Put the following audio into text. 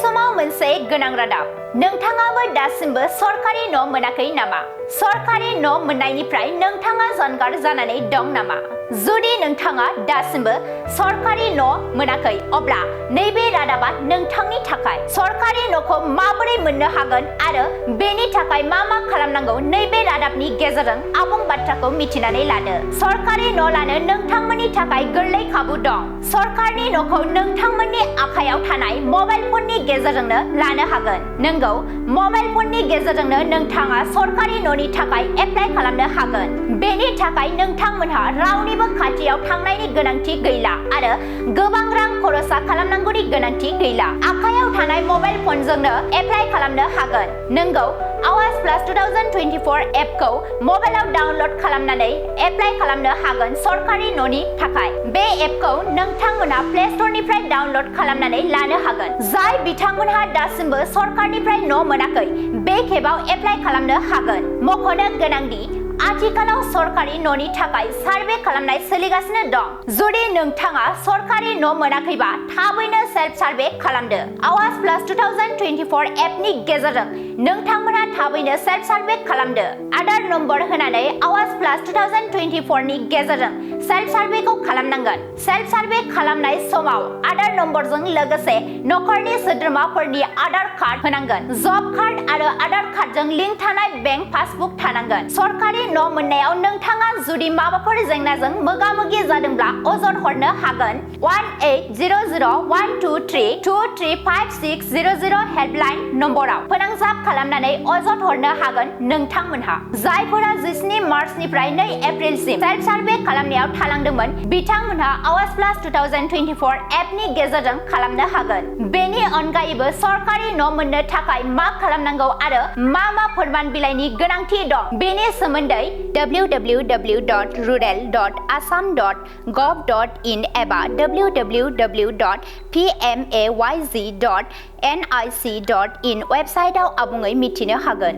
समाव मोनसे गोनां रादाब नोंथाङाबो दासिमबो सरकारि न' मोनाखै नामा? सरकारि न' मोननायनिफ्राय नोंथाङा जानगार जानानै दं नामा? जुदि नोंथाङा दासिमबो सरकारि न' मोनाखै अब्ला नैबे रादाबा नोंथांनि थाखाय सरकारि न'खौ माबोरै मोननो हागोन आरो बेनि थाखाय मा खालामनांगौ नैबे रादाबनि गेजेरजों आबुं बाथ्राखौ मिथिनानै लादो। सरकारि न' लानो नोंथांमोननि थाखाय गोरलै खाबु दं। सरकारनि न'खौ नोंथांमोननि आखायाव थानाय मबाइल फननि गेजेरजोंनो लानो हागोन। नंगौ, मबाइल फननि गेजेरजोंनो नोंथाङा सरकारि न'नि थाखाय एप्लाइ खालामनो हागोन। बेनि थाखाय नोंथांमोनहा रावनिबो खाथियाव थांनायनि गोनांथि गैला आरो गोबां रां खरसा खालामनांगौनि गोनांथि गैला। आखायाव थानाय मबाइल फनजोंनो एप्लाइ खालामनो हागोन। नंगौ, AwaasPlus 2024 एपखौ मबाइलाव डाउनल'ड खालामनानै एप्लाइ खालामनो हागोन सरकारि न'नि थाखाय। बे एपखौ नोंथांमोना प्ले स्ट'रनिफ्राय डाउनल'ड खालामनानै लानो हागोन। जाय बिथांमोनहा दासिमबो सरकारनिफ्राय न' मोनाखै बे खेबाव एप्लाइ खालामनो हागोन। मख'नो गोनांदि आथिखालाव सरकारि न'नि थाखाय सार्भे खालामनाय सोलिगासिनो दं। जुदि नोंथाङा सरकारि न' मोनाखैबा थाबैनो सेल्फ सार्भे खालामदो। AwaasPlus 2024 एपनि गेजेरजों नोंथांमोना थाबैनो सेल्फ सार्भे खालामदो। आधार नम्बर होनानै AwaasPlus 2024 नि गेजेरजों सेल्फ सार्भेखौ खालामनांगोन। सेल्फ सार्भे खालामनाय समाव आधार नम्बरजों लोगोसे नखरनि सोद्रोमाफोरनि आधार कार्ड होनांगोन। जब कार्ड आरो आधार कार्डजों लिंक थानाय बेंक पासबुक थानांगोन। सरकारि न' मोननायाव नोंथाङा जुदि माबाफोर जेंनाजों मोगा-मोगि जादोंब्ला अजद हरनो हागोन। 1800-123-235600 हेल्पलाइन नम्बराव फोनांजाब खालामनानै अजद हरनो हागोन नोंथांमोनहा। जायफोरा 17 मार्चनिफ्राय 2 एप्रिलसिम सेल्फ सार्भे खालामनायाव थालांदोंमोन बिथांमोनहा AwaasPlus 2024 एपनि गेजेरजों खालामनो हागोन। बेनि अनगायैबो सरकारि न' मोननो थाखाय मा खालामनांगौ आरो मा फोरमान बिलाइनि गोनांथि दं बेनि सोमोन्दै www.rural.assam.gov.in एबा www.pmayz.nic.in वेबसाइटआव आबुङै मिथिनो हागोन।